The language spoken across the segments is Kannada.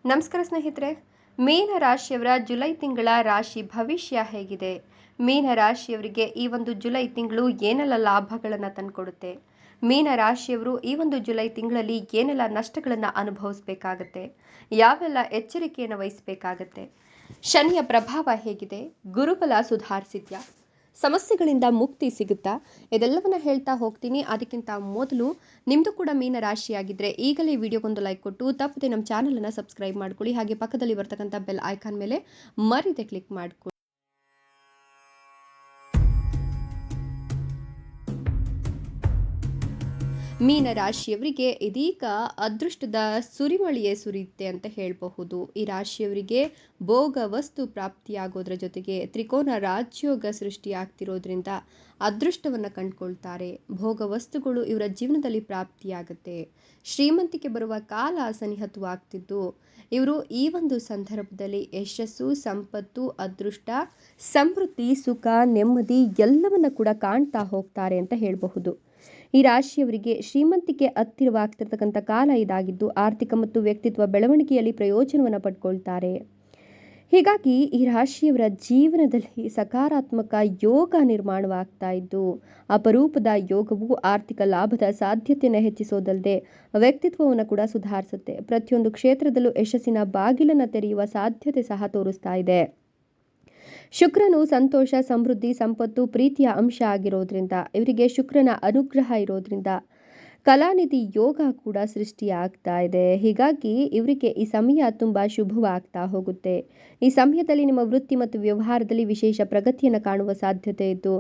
ನಮಸ್ಕಾರ ಸ್ನೇಹಿತರೆ. ಮೀನ ರಾಶಿಯವರ ಜುಲೈ ತಿಂಗಳ ರಾಶಿ ಭವಿಷ್ಯ ಹೇಗಿದೆ? ಮೀನ ರಾಶಿಯವರಿಗೆ ಈ ಒಂದು ಜುಲೈ ತಿಂಗಳು ಏನೆಲ್ಲ ಲಾಭಗಳನ್ನು ತಂದುಕೊಡುತ್ತೆ? ಮೀನ ರಾಶಿಯವರು ಈ ಒಂದು ಜುಲೈ ತಿಂಗಳಲ್ಲಿ ಏನೆಲ್ಲ ನಷ್ಟಗಳನ್ನು ಅನುಭವಿಸಬೇಕಾಗತ್ತೆ? ಯಾವೆಲ್ಲ ಎಚ್ಚರಿಕೆಯನ್ನು ವಹಿಸಬೇಕಾಗತ್ತೆ? ಶನಿಯ ಪ್ರಭಾವ ಹೇಗಿದೆ? ಗುರುಬಲ ಸುಧಾರಿಸಿದ್ಯಾ? ಸಮಸ್ಯೆಗಳಿಂದ ಮುಕ್ತಿ ಸಿಗುತ್ತಾ? ಇದೆಲ್ಲವನ್ನ ಹೇಳ್ತಾ ಹೋಗ್ತೀನಿ. ಅದಕ್ಕಿಂತ ಮೊದಲು ನಿಮ್ಮದು ಕೂಡ ಮೀನ ರಾಶಿಯಾಗಿದ್ದರೆ ಈಗಲೇ ವಿಡಿಯೋಗೊಂದು ಲೈಕ್ ಕೊಟ್ಟು ತಪ್ಪದೆ ನಮ್ಮ ಚಾನಲನ್ನು ಸಬ್ಸ್ಕ್ರೈಬ್ ಮಾಡ್ಕೊಳ್ಳಿ. ಹಾಗೆ ಪಕ್ಕದಲ್ಲಿ ಬರ್ತಕ್ಕಂಥ ಬೆಲ್ ಐಕಾನ್ ಮೇಲೆ ಮರೀದೆ ಕ್ಲಿಕ್ ಮಾಡ್ಕೊಳ್ಳಿ. ಮೀನ ರಾಶಿಯವರಿಗೆ ಇದೀಗ ಅದೃಷ್ಟದ ಸುರಿಮಳೆಯೇ ಸುರಿಯುತ್ತೆ ಅಂತ ಹೇಳಬಹುದು. ಈ ರಾಶಿಯವರಿಗೆ ಭೋಗ ವಸ್ತು ಪ್ರಾಪ್ತಿಯಾಗೋದ್ರ ಜೊತೆಗೆ ತ್ರಿಕೋನ ರಾಜ್ಯೋಗ ಸೃಷ್ಟಿಯಾಗ್ತಿರೋದ್ರಿಂದ ಅದೃಷ್ಟವನ್ನು ಕಂಡುಕೊಳ್ತಾರೆ. ಭೋಗ ವಸ್ತುಗಳು ಇವರ ಜೀವನದಲ್ಲಿ ಪ್ರಾಪ್ತಿಯಾಗುತ್ತೆ. ಶ್ರೀಮಂತಿಕೆ ಬರುವ ಕಾಲ ಸನಿಹತವಾಗ್ತಿದ್ದು ಇವರು ಈ ಒಂದು ಸಂದರ್ಭದಲ್ಲಿ ಯಶಸ್ಸು, ಸಂಪತ್ತು, ಅದೃಷ್ಟ, ಸಮೃದ್ಧಿ, ಸುಖ, ನೆಮ್ಮದಿ ಎಲ್ಲವನ್ನ ಕೂಡ ಕಾಣ್ತಾ ಹೋಗ್ತಾರೆ ಅಂತ ಹೇಳಬಹುದು. ಈ ರಾಶಿಯವರಿಗೆ ಶ್ರೀಮಂತಿಕೆ ಹತ್ತಿರವಾಗ್ತಿರ್ತಕ್ಕಂಥ ಕಾಲ ಇದಾಗಿದ್ದು ಆರ್ಥಿಕ ಮತ್ತು ವ್ಯಕ್ತಿತ್ವ ಬೆಳವಣಿಗೆಯಲ್ಲಿ ಪ್ರಯೋಜನವನ್ನು ಪಡ್ಕೊಳ್ತಾರೆ. ಹೀಗಾಗಿ ಈ ರಾಶಿಯವರ ಜೀವನದಲ್ಲಿ ಸಕಾರಾತ್ಮಕ ಯೋಗ ನಿರ್ಮಾಣವಾಗ್ತಾ ಇದ್ದು ಅಪರೂಪದ ಯೋಗವು ಆರ್ಥಿಕ ಲಾಭದ ಸಾಧ್ಯತೆಯನ್ನು ಹೆಚ್ಚಿಸೋದಲ್ಲದೆ ವ್ಯಕ್ತಿತ್ವವನ್ನು ಕೂಡ ಸುಧಾರಿಸುತ್ತೆ. ಪ್ರತಿಯೊಂದು ಕ್ಷೇತ್ರದಲ್ಲೂ ಯಶಸ್ಸಿನ ಬಾಗಿಲನ್ನು ತೆರೆಯುವ ಸಾಧ್ಯತೆ ಸಹ ತೋರಿಸ್ತಾ ಇದೆ. ಶುಕ್ರನು ಸಂತೋಷ, ಸಮೃದ್ಧಿ, ಸಂಪತ್ತು, ಪ್ರೀತಿಯ ಅಂಶ ಆಗಿರೋದ್ರಿಂದ ಇವರಿಗೆ ಶುಕ್ರನ ಅನುಗ್ರಹ ಇರೋದ್ರಿಂದ ಕಲಾನಿಧಿ ಯೋಗ ಕೂಡ ಸೃಷ್ಟಿಯಾಗ್ತಾ ಇದೆ. ಹೀಗಾಗಿ ಇವರಿಗೆ ಈ ಸಮಯ ತುಂಬ ಶುಭವಾಗ್ತಾ ಹೋಗುತ್ತೆ. ಈ ಸಮಯದಲ್ಲಿ ನಿಮ್ಮ ವೃತ್ತಿ ಮತ್ತು ವ್ಯವಹಾರದಲ್ಲಿ ವಿಶೇಷ ಪ್ರಗತಿಯನ್ನು ಕಾಣುವ ಸಾಧ್ಯತೆ ಇದ್ದು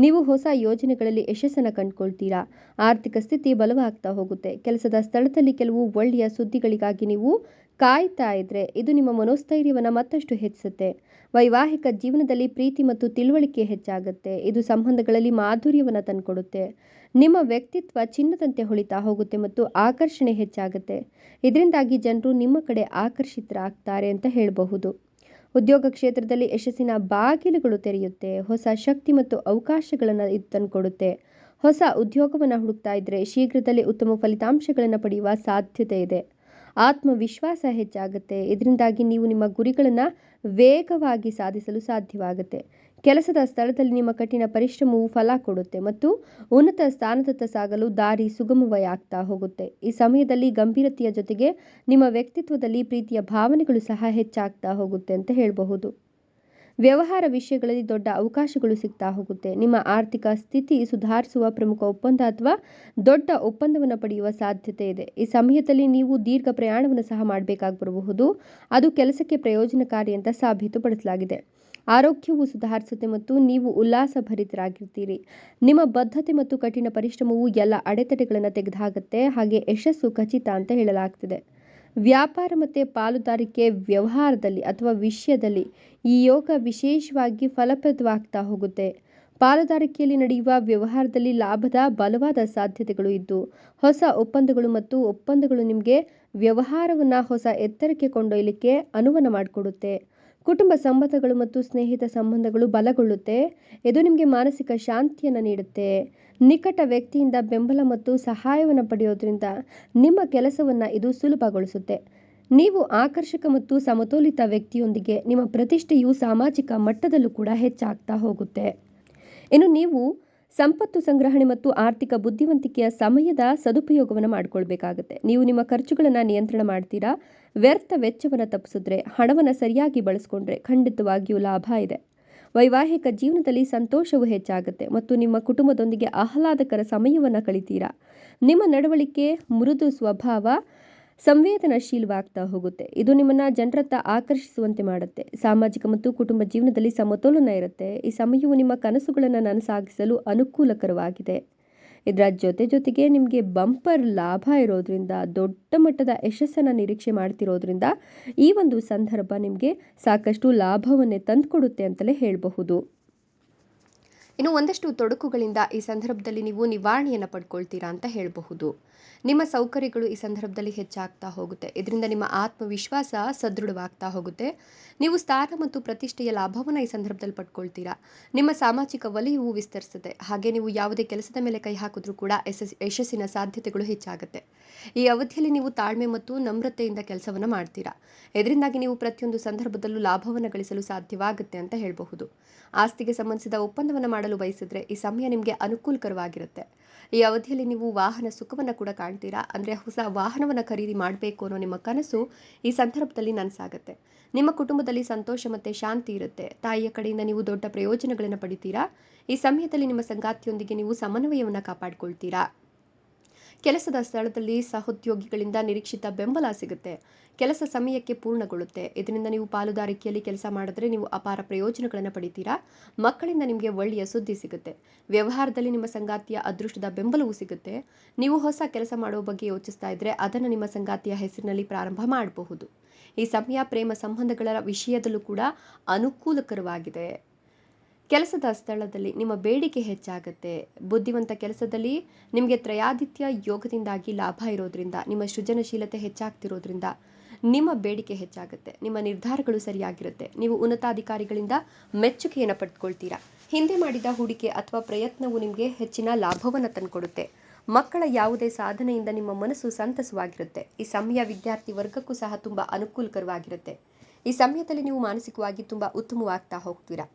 ನೀವು ಹೊಸ ಯೋಜನೆಗಳಲ್ಲಿ ಯಶಸ್ಸನ್ನು ಕಂಡುಕೊಳ್ತೀರಾ. ಆರ್ಥಿಕ ಸ್ಥಿತಿ ಬಲವಾಗ್ತಾ ಹೋಗುತ್ತೆ. ಕೆಲಸದ ಸ್ಥಳದಲ್ಲಿ ಕೆಲವು ಒಳ್ಳೆಯ ಸುದ್ದಿಗಳಿಗಾಗಿ ನೀವು ಕಾಯ್ತಾ ಇದ್ರೆ ಇದು ನಿಮ್ಮ ಮನೋಸ್ಥೈರ್ಯವನ್ನು ಮತ್ತಷ್ಟು ಹೆಚ್ಚಿಸುತ್ತೆ. ವೈವಾಹಿಕ ಜೀವನದಲ್ಲಿ ಪ್ರೀತಿ ಮತ್ತು ತಿಳುವಳಿಕೆ ಹೆಚ್ಚಾಗುತ್ತೆ. ಇದು ಸಂಬಂಧಗಳಲ್ಲಿ ಮಾಧುರ್ಯವನ್ನು ತಂದುಕೊಡುತ್ತೆ. ನಿಮ್ಮ ವ್ಯಕ್ತಿತ್ವ ಚಿನ್ನದಂತೆ ಹೊಳಿತಾ ಹೋಗುತ್ತೆ ಮತ್ತು ಆಕರ್ಷಣೆ ಹೆಚ್ಚಾಗುತ್ತೆ. ಇದರಿಂದಾಗಿ ಜನರು ನಿಮ್ಮ ಕಡೆ ಆಕರ್ಷಿತರಾಗ್ತಾರೆ ಅಂತ ಹೇಳಬಹುದು. ಉದ್ಯೋಗ ಕ್ಷೇತ್ರದಲ್ಲಿ ಯಶಸ್ಸಿನ ಬಾಗಿಲುಗಳು ತೆರೆಯುತ್ತೆ. ಹೊಸ ಶಕ್ತಿ ಮತ್ತು ಅವಕಾಶಗಳನ್ನು ಇದು ತಂದುಕೊಡುತ್ತೆ. ಹೊಸ ಉದ್ಯೋಗವನ್ನು ಹುಡುಕ್ತಾ ಇದ್ರೆ ಶೀಘ್ರದಲ್ಲೇ ಉತ್ತಮ ಫಲಿತಾಂಶಗಳನ್ನು ಪಡೆಯುವ ಸಾಧ್ಯತೆ ಇದೆ. ಆತ್ಮವಿಶ್ವಾಸ ಹೆಚ್ಚಾಗುತ್ತೆ. ಇದರಿಂದಾಗಿ ನೀವು ನಿಮ್ಮ ಗುರಿಗಳನ್ನು ವೇಗವಾಗಿ ಸಾಧಿಸಲು ಸಾಧ್ಯವಾಗುತ್ತೆ. ಕೆಲಸದ ಸ್ಥಳದಲ್ಲಿ ನಿಮ್ಮ ಕಠಿಣ ಪರಿಶ್ರಮವು ಫಲ ಕೊಡುತ್ತೆ ಮತ್ತು ಉನ್ನತ ಸ್ಥಾನದತ್ತ ಸಾಗಲು ದಾರಿ ಸುಗಮವಾಗ್ತಾ ಹೋಗುತ್ತೆ. ಈ ಸಮಯದಲ್ಲಿ ಗಂಭೀರತೆಯ ಜೊತೆಗೆ ನಿಮ್ಮ ವ್ಯಕ್ತಿತ್ವದಲ್ಲಿ ಪ್ರೀತಿಯ ಭಾವನೆಗಳು ಸಹ ಹೆಚ್ಚಾಗ್ತಾ ಹೋಗುತ್ತೆ ಅಂತ ಹೇಳಬಹುದು. ವ್ಯವಹಾರ ವಿಷಯಗಳಲ್ಲಿ ದೊಡ್ಡ ಅವಕಾಶಗಳು ಸಿಗ್ತಾ ಹೋಗುತ್ತೆ. ನಿಮ್ಮ ಆರ್ಥಿಕ ಸ್ಥಿತಿ ಸುಧಾರಿಸುವ ಪ್ರಮುಖ ಒಪ್ಪಂದ ಅಥವಾ ದೊಡ್ಡ ಒಪ್ಪಂದವನ್ನು ಪಡೆಯುವ ಸಾಧ್ಯತೆ ಇದೆ. ಈ ಸಮಯದಲ್ಲಿ ನೀವು ದೀರ್ಘ ಪ್ರಯಾಣವನ್ನು ಸಹ ಮಾಡಬೇಕಾಗಿ ಬರಬಹುದು. ಅದು ಕೆಲಸಕ್ಕೆ ಪ್ರಯೋಜನಕಾರಿ ಅಂತ ಸಾಬೀತುಪಡಿಸಲಾಗಿದೆ. ಆರೋಗ್ಯವು ಸುಧಾರಿಸುತ್ತೆ ಮತ್ತು ನೀವು ಉಲ್ಲಾಸಭರಿತರಾಗಿರ್ತೀರಿ. ನಿಮ್ಮ ಬದ್ಧತೆ ಮತ್ತು ಕಠಿಣ ಪರಿಶ್ರಮವು ಎಲ್ಲ ಅಡೆತಡೆಗಳನ್ನು ತೆಗೆದುಹಾಕುತ್ತೆ. ಹಾಗೆ ಯಶಸ್ಸು ಖಚಿತ ಅಂತ ಹೇಳಲಾಗ್ತಿದೆ. ವ್ಯಾಪಾರ ಮತ್ತು ಪಾಲುದಾರಿಕೆ ವ್ಯವಹಾರದಲ್ಲಿ ಅಥವಾ ವಿಷಯದಲ್ಲಿ ಈ ಯೋಗ ವಿಶೇಷವಾಗಿ ಫಲಪ್ರದವಾಗ್ತಾ ಹೋಗುತ್ತೆ. ಪಾಲುದಾರಿಕೆಯಲ್ಲಿ ನಡೆಯುವ ವ್ಯವಹಾರದಲ್ಲಿ ಲಾಭದ ಬಲವಾದ ಸಾಧ್ಯತೆಗಳು ಇದ್ದು ಹೊಸ ಒಪ್ಪಂದಗಳು ನಿಮಗೆ ವ್ಯವಹಾರವನ್ನು ಹೊಸ ಎತ್ತರಕ್ಕೆ ಕೊಂಡೊಯ್ಯಲಿಕ್ಕೆ ಅನುವನ್ನು ಮಾಡಿಕೊಡುತ್ತೆ. ಕುಟುಂಬ ಸಂಬಂಧಗಳು ಮತ್ತು ಸ್ನೇಹಿತ ಸಂಬಂಧಗಳು ಬಲಗೊಳ್ಳುತ್ತೆ. ಇದು ನಿಮಗೆ ಮಾನಸಿಕ ಶಾಂತಿಯನ್ನು ನೀಡುತ್ತೆ. ನಿಕಟ ವ್ಯಕ್ತಿಯಿಂದ ಬೆಂಬಲ ಮತ್ತು ಸಹಾಯವನ್ನು ಪಡೆಯೋದ್ರಿಂದ ನಿಮ್ಮ ಕೆಲಸವನ್ನು ಇದು ಸುಲಭಗೊಳಿಸುತ್ತೆ. ನೀವು ಆಕರ್ಷಕ ಮತ್ತು ಸಮತೋಲಿತ ವ್ಯಕ್ತಿಯೊಂದಿಗೆ ನಿಮ್ಮ ಪ್ರತಿಷ್ಠೆಯು ಸಾಮಾಜಿಕ ಮಟ್ಟದಲ್ಲೂ ಕೂಡ ಹೆಚ್ಚಾಗ್ತಾ ಹೋಗುತ್ತೆ. ಇನ್ನು ನೀವು ಸಂಪತ್ತು ಸಂಗ್ರಹಣೆ ಮತ್ತು ಆರ್ಥಿಕ ಬುದ್ಧಿವಂತಿಕೆಯ ಸಮಯದ ಸದುಪಯೋಗವನ್ನು ಮಾಡಿಕೊಳ್ಬೇಕಾಗುತ್ತೆ. ನೀವು ನಿಮ್ಮ ಖರ್ಚುಗಳನ್ನು ನಿಯಂತ್ರಣ ಮಾಡ್ತೀರಾ. ವ್ಯರ್ಥ ವೆಚ್ಚವನ್ನು ತಪ್ಪಿಸಿದ್ರೆ ಹಣವನ್ನು ಸರಿಯಾಗಿ ಬಳಸ್ಕೊಂಡ್ರೆ ಖಂಡಿತವಾಗಿಯೂ ಲಾಭ ಇದೆ. ವೈವಾಹಿಕ ಜೀವನದಲ್ಲಿ ಸಂತೋಷವು ಹೆಚ್ಚಾಗುತ್ತೆ ಮತ್ತು ನಿಮ್ಮ ಕುಟುಂಬದೊಂದಿಗೆ ಆಹ್ಲಾದಕರ ಸಮಯವನ್ನು ಕಳಿತೀರಾ. ನಿಮ್ಮ ನಡವಳಿಕೆ ಮೃದು ಸ್ವಭಾವ ಸಂವೇದನಾಶೀಲವಾಗ್ತಾ ಹೋಗುತ್ತೆ. ಇದು ನಿಮ್ಮನ್ನು ಜನರತ್ತ ಆಕರ್ಷಿಸುವಂತೆ ಮಾಡುತ್ತೆ. ಸಾಮಾಜಿಕ ಮತ್ತು ಕುಟುಂಬ ಜೀವನದಲ್ಲಿ ಸಮತೋಲನ ಇರುತ್ತೆ. ಈ ಸಮಯವು ನಿಮ್ಮ ಕನಸುಗಳನ್ನು ನನಸಾಗಿಸಲು ಅನುಕೂಲಕರವಾಗಿದೆ. ಇದರ ಜೊತೆಗೆ ನಿಮಗೆ ಬಂಪರ್ ಲಾಭ ಇರೋದ್ರಿಂದ ದೊಡ್ಡ ಮಟ್ಟದ ಯಶಸ್ಸನ್ನು ನಿರೀಕ್ಷೆ ಮಾಡ್ತಿರೋದ್ರಿಂದ ಈ ಒಂದು ಸಂದರ್ಭ ನಿಮಗೆ ಸಾಕಷ್ಟು ಲಾಭವನ್ನೇ ತಂದುಕೊಡುತ್ತೆ ಅಂತಲೇ ಹೇಳಬಹುದು. ಇನ್ನು ಒಂದಷ್ಟು ತೊಡಕುಗಳಿಂದ ಈ ಸಂದರ್ಭದಲ್ಲಿ ನೀವು ನಿವಾರಣೆಯನ್ನು ಪಡ್ಕೊಳ್ತೀರಾ ಅಂತ ಹೇಳಬಹುದು. ನಿಮ್ಮ ಸೌಕರ್ಯಗಳು ಈ ಸಂದರ್ಭದಲ್ಲಿ ಹೆಚ್ಚಾಗ್ತಾ ಹೋಗುತ್ತೆ. ಇದರಿಂದ ನಿಮ್ಮ ಆತ್ಮವಿಶ್ವಾಸ ಸದೃಢವಾಗ್ತಾ ಹೋಗುತ್ತೆ. ನೀವು ಸ್ಥಾನ ಮತ್ತು ಪ್ರತಿಷ್ಠೆಯ ಲಾಭವನ್ನು ಈ ಸಂದರ್ಭದಲ್ಲಿ ಪಡ್ಕೊಳ್ತೀರಾ. ನಿಮ್ಮ ಸಾಮಾಜಿಕ ವಲಯವು ವಿಸ್ತರಿಸುತ್ತೆ. ಹಾಗೆ ನೀವು ಯಾವುದೇ ಕೆಲಸದ ಮೇಲೆ ಕೈ ಹಾಕಿದ್ರೂ ಕೂಡ ಯಶಸ್ಸಿನ ಸಾಧ್ಯತೆಗಳು ಹೆಚ್ಚಾಗುತ್ತೆ. ಈ ಅವಧಿಯಲ್ಲಿ ನೀವು ತಾಳ್ಮೆ ಮತ್ತು ನಮ್ರತೆಯಿಂದ ಕೆಲಸವನ್ನು ಮಾಡ್ತೀರಾ. ಇದರಿಂದಾಗಿ ನೀವು ಪ್ರತಿಯೊಂದು ಸಂದರ್ಭದಲ್ಲೂ ಲಾಭವನ್ನು ಗಳಿಸಲು ಸಾಧ್ಯವಾಗುತ್ತೆ ಅಂತ ಹೇಳಬಹುದು. ಆಸ್ತಿಗೆ ಸಂಬಂಧಿಸಿದ ಒಪ್ಪಂದವನ್ನು ಮಾಡಲು ಬಯಸಿದ್ರೆ ಈ ಸಮಯ ನಿಮಗೆ ಅನುಕೂಲಕರವಾಗಿರುತ್ತೆ. ಈ ಅವಧಿಯಲ್ಲಿ ನೀವು ವಾಹನ ಸುಖವನ್ನು ಕೂಡ ಕಾಣ್ತೀರಾ. ಅಂದರೆ ಹೊಸ ವಾಹನವನ್ನು ಖರೀದಿ ಮಾಡಬೇಕು ಅನ್ನೋ ನಿಮ್ಮ ಕನಸು ಈ ಸಂದರ್ಭದಲ್ಲಿ ನನಸಾಗುತ್ತೆ. ನಿಮ್ಮ ಕುಟುಂಬದಲ್ಲಿ ಸಂತೋಷ ಮತ್ತು ಶಾಂತಿ ಇರುತ್ತೆ. ತಾಯಿಯ ಕಡೆಯಿಂದ ನೀವು ದೊಡ್ಡ ಪ್ರಯೋಜನಗಳನ್ನು ಪಡಿತೀರಾ. ಈ ಸಮಯದಲ್ಲಿ ನಿಮ್ಮ ಸಂಗಾತಿಯೊಂದಿಗೆ ನೀವು ಸಮನ್ವಯವನ್ನು ಕಾಪಾಡಿಕೊಳ್ತೀರಾ. ಕೆಲಸದ ಸ್ಥಳದಲ್ಲಿ ಸಹೋದ್ಯೋಗಿಗಳಿಂದ ನಿರೀಕ್ಷಿತ ಬೆಂಬಲ ಸಿಗುತ್ತೆ. ಕೆಲಸ ಸಮಯಕ್ಕೆ ಪೂರ್ಣಗೊಳ್ಳುತ್ತೆ. ಇದರಿಂದ ನೀವು ಪಾಲುದಾರಿಕೆಯಲ್ಲಿ ಕೆಲಸ ಮಾಡಿದ್ರೆ ನೀವು ಅಪಾರ ಪ್ರಯೋಜನಗಳನ್ನು ಪಡಿತೀರಾ. ಮಕ್ಕಳಿಂದ ನಿಮಗೆ ಒಳ್ಳೆಯ ಸುದ್ದಿ ಸಿಗುತ್ತೆ. ವ್ಯವಹಾರದಲ್ಲಿ ನಿಮ್ಮ ಸಂಗಾತಿಯ ಅದೃಷ್ಟದ ಬೆಂಬಲವೂ ಸಿಗುತ್ತೆ. ನೀವು ಹೊಸ ಕೆಲಸ ಮಾಡುವ ಬಗ್ಗೆ ಯೋಚಿಸ್ತಾ ಇದ್ರೆ ಅದನ್ನು ನಿಮ್ಮ ಸಂಗಾತಿಯ ಹೆಸರಿನಲ್ಲಿ ಪ್ರಾರಂಭ ಮಾಡಬಹುದು. ಈ ಸಮಯ ಪ್ರೇಮ ಸಂಬಂಧಗಳ ವಿಷಯದಲ್ಲೂ ಕೂಡ ಅನುಕೂಲಕರವಾಗಿದೆ. ಕೆಲಸದ ಸ್ಥಳದಲ್ಲಿ ನಿಮ್ಮ ಬೇಡಿಕೆ ಹೆಚ್ಚಾಗುತ್ತೆ. ಬುದ್ಧಿವಂತ ಕೆಲಸದಲ್ಲಿ ನಿಮಗೆ ತ್ರಯಾದಿತ್ಯ ಯೋಗದಿಂದಾಗಿ ಲಾಭ ಇರೋದ್ರಿಂದ, ನಿಮ್ಮ ಸೃಜನಶೀಲತೆ ಹೆಚ್ಚಾಗ್ತಿರೋದ್ರಿಂದ ನಿಮ್ಮ ಬೇಡಿಕೆ ಹೆಚ್ಚಾಗುತ್ತೆ. ನಿಮ್ಮ ನಿರ್ಧಾರಗಳು ಸರಿಯಾಗಿರುತ್ತೆ. ನೀವು ಉನ್ನತಾಧಿಕಾರಿಗಳಿಂದ ಮೆಚ್ಚುಗೆಯನ್ನು ಪಡೆದುಕೊಳ್ತೀರಾ. ಹಿಂದೆ ಮಾಡಿದ ಹೂಡಿಕೆ ಅಥವಾ ಪ್ರಯತ್ನವು ನಿಮಗೆ ಹೆಚ್ಚಿನ ಲಾಭವನ್ನು ತಂದುಕೊಡುತ್ತೆ. ಮಕ್ಕಳ ಯಾವುದೇ ಸಾಧನೆಯಿಂದ ನಿಮ್ಮ ಮನಸ್ಸು ಸಂತಸವಾಗಿರುತ್ತೆ. ಈ ಸಮಯ ವಿದ್ಯಾರ್ಥಿ ವರ್ಗಕ್ಕೂ ಸಹ ತುಂಬ ಅನುಕೂಲಕರವಾಗಿರುತ್ತೆ. ಈ ಸಮಯದಲ್ಲಿ ನೀವು ಮಾನಸಿಕವಾಗಿ ತುಂಬ ಉತ್ತಮವಾಗ್ತಾ ಹೋಗ್ತೀರಾ.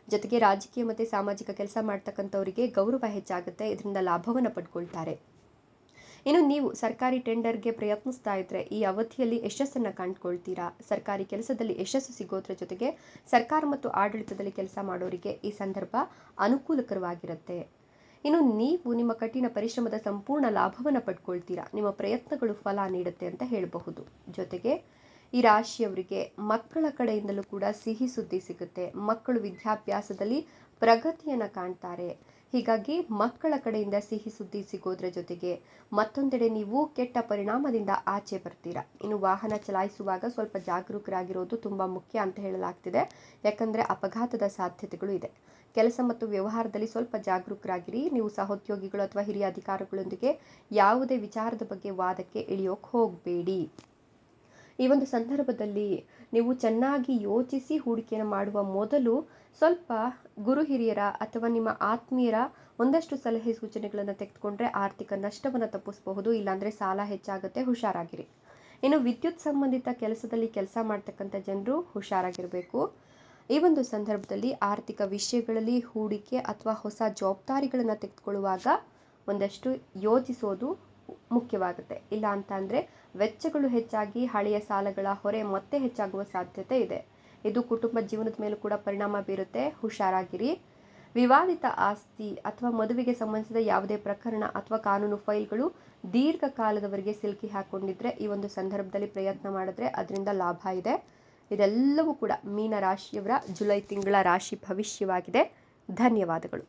ಜೊತೆಗೆ ರಾಜಕೀಯ ಮತ್ತು ಸಾಮಾಜಿಕ ಕೆಲಸ ಮಾಡ್ತಕ್ಕಂಥವರಿಗೆ ಗೌರವ ಹೆಚ್ಚಾಗುತ್ತೆ. ಇದರಿಂದ ಲಾಭವನ್ನು ಪಡ್ಕೊಳ್ತಾರೆ. ಇನ್ನು ನೀವು ಸರ್ಕಾರಿ ಟೆಂಡರ್ಗೆ ಪ್ರಯತ್ನಿಸ್ತಾ ಇದ್ರೆ ಈ ಅವಧಿಯಲ್ಲಿ ಯಶಸ್ಸನ್ನು ಕಂಡುಕೊಳ್ತೀರಾ. ಸರ್ಕಾರಿ ಕೆಲಸದಲ್ಲಿ ಯಶಸ್ಸು ಸಿಗೋದ್ರ ಜೊತೆಗೆ ಸರ್ಕಾರ ಮತ್ತು ಆಡಳಿತದಲ್ಲಿ ಕೆಲಸ ಮಾಡೋರಿಗೆ ಈ ಸಂದರ್ಭ ಅನುಕೂಲಕರವಾಗಿರುತ್ತೆ. ಇನ್ನು ನೀವು ನಿಮ್ಮ ಕಠಿಣ ಪರಿಶ್ರಮದ ಸಂಪೂರ್ಣ ಲಾಭವನ್ನು ಪಡ್ಕೊಳ್ತೀರಾ. ನಿಮ್ಮ ಪ್ರಯತ್ನಗಳು ಫಲ ನೀಡುತ್ತೆ ಅಂತ ಹೇಳಬಹುದು. ಜೊತೆಗೆ ಈ ರಾಶಿಯವರಿಗೆ ಮಕ್ಕಳ ಕಡೆಯಿಂದಲೂ ಕೂಡ ಸಿಹಿ ಸುದ್ದಿ ಸಿಗುತ್ತೆ. ಮಕ್ಕಳು ವಿದ್ಯಾಭ್ಯಾಸದಲ್ಲಿ ಪ್ರಗತಿಯನ್ನು ಕಾಣ್ತಾರೆ. ಹೀಗಾಗಿ ಮಕ್ಕಳ ಕಡೆಯಿಂದ ಸಿಹಿ ಸುದ್ದಿ ಸಿಗೋದ್ರ ಜೊತೆಗೆ ಮತ್ತೊಂದೆಡೆ ನೀವು ಕೆಟ್ಟ ಪರಿಣಾಮದಿಂದ ಆಚೆ ಬರ್ತೀರಾ. ಇನ್ನು ವಾಹನ ಚಲಾಯಿಸುವಾಗ ಸ್ವಲ್ಪ ಜಾಗರೂಕರಾಗಿರೋದು ತುಂಬ ಮುಖ್ಯ ಅಂತ ಹೇಳಲಾಗ್ತಿದೆ. ಯಾಕಂದರೆ ಅಪಘಾತದ ಸಾಧ್ಯತೆಗಳು ಇದೆ. ಕೆಲಸ ಮತ್ತು ವ್ಯವಹಾರದಲ್ಲಿ ಸ್ವಲ್ಪ ಜಾಗರೂಕರಾಗಿರಿ. ನೀವು ಸಹೋದ್ಯೋಗಿಗಳು ಅಥವಾ ಹಿರಿಯ ಅಧಿಕಾರಿಗಳೊಂದಿಗೆ ಯಾವುದೇ ವಿಚಾರದ ಬಗ್ಗೆ ವಾದಕ್ಕೆ ಇಳಿಯೋಕೆ ಹೋಗಬೇಡಿ. ಈ ಒಂದು ಸಂದರ್ಭದಲ್ಲಿ ನೀವು ಚೆನ್ನಾಗಿ ಯೋಚಿಸಿ ಹೂಡಿಕೆಯನ್ನು ಮಾಡುವ ಮೊದಲು ಸ್ವಲ್ಪ ಗುರು ಹಿರಿಯರ ಅಥವಾ ನಿಮ್ಮ ಆತ್ಮೀಯರ ಒಂದಷ್ಟು ಸಲಹೆ ಸೂಚನೆಗಳನ್ನು ತೆಗೆದುಕೊಂಡ್ರೆ ಆರ್ಥಿಕ ನಷ್ಟವನ್ನು ತಪ್ಪಿಸಬಹುದು. ಇಲ್ಲಾಂದರೆ ಸಾಲ ಹೆಚ್ಚಾಗುತ್ತೆ. ಹುಷಾರಾಗಿರಿ. ಇನ್ನು ವಿದ್ಯುತ್ ಸಂಬಂಧಿತ ಕೆಲಸದಲ್ಲಿ ಕೆಲಸ ಮಾಡ್ತಕ್ಕಂಥ ಜನರು ಹುಷಾರಾಗಿರಬೇಕು. ಈ ಒಂದು ಸಂದರ್ಭದಲ್ಲಿ ಆರ್ಥಿಕ ವಿಷಯಗಳಲ್ಲಿ ಹೂಡಿಕೆ ಅಥವಾ ಹೊಸ ಜವಾಬ್ದಾರಿಗಳನ್ನು ತೆಗೆದುಕೊಳ್ಳುವಾಗ ಒಂದಷ್ಟು ಯೋಚಿಸೋದು ಮುಖ್ಯವಾಗುತ್ತೆ. ಇಲ್ಲ ಅಂತ ಅಂದರೆ ವೆಚ್ಚಗಳು ಹೆಚ್ಚಾಗಿ ಹಳೆಯ ಸಾಲಗಳ ಹೊರೆ ಮತ್ತೆ ಹೆಚ್ಚಾಗುವ ಸಾಧ್ಯತೆ ಇದೆ. ಇದು ಕುಟುಂಬ ಜೀವನದ ಮೇಲೂ ಕೂಡ ಪರಿಣಾಮ ಬೀರುತ್ತೆ. ಹುಷಾರಾಗಿರಿ. ವಿವಾದಿತ ಆಸ್ತಿ ಅಥವಾ ಮದುವೆಗೆ ಸಂಬಂಧಿಸಿದ ಯಾವುದೇ ಪ್ರಕರಣ ಅಥವಾ ಕಾನೂನು ಫೈಲ್ಗಳು ದೀರ್ಘಕಾಲದವರೆಗೆ ಸಿಲುಕಿ ಹಾಕೊಂಡಿದ್ರೆ ಈ ಒಂದು ಸಂದರ್ಭದಲ್ಲಿ ಪ್ರಯತ್ನ ಮಾಡಿದ್ರೆ ಅದರಿಂದ ಲಾಭ ಇದೆ. ಇದೆಲ್ಲವೂ ಕೂಡ ಮೀನ ರಾಶಿಯವರ ಜುಲೈ ತಿಂಗಳ ರಾಶಿ ಭವಿಷ್ಯವಾಗಿದೆ. ಧನ್ಯವಾದಗಳು.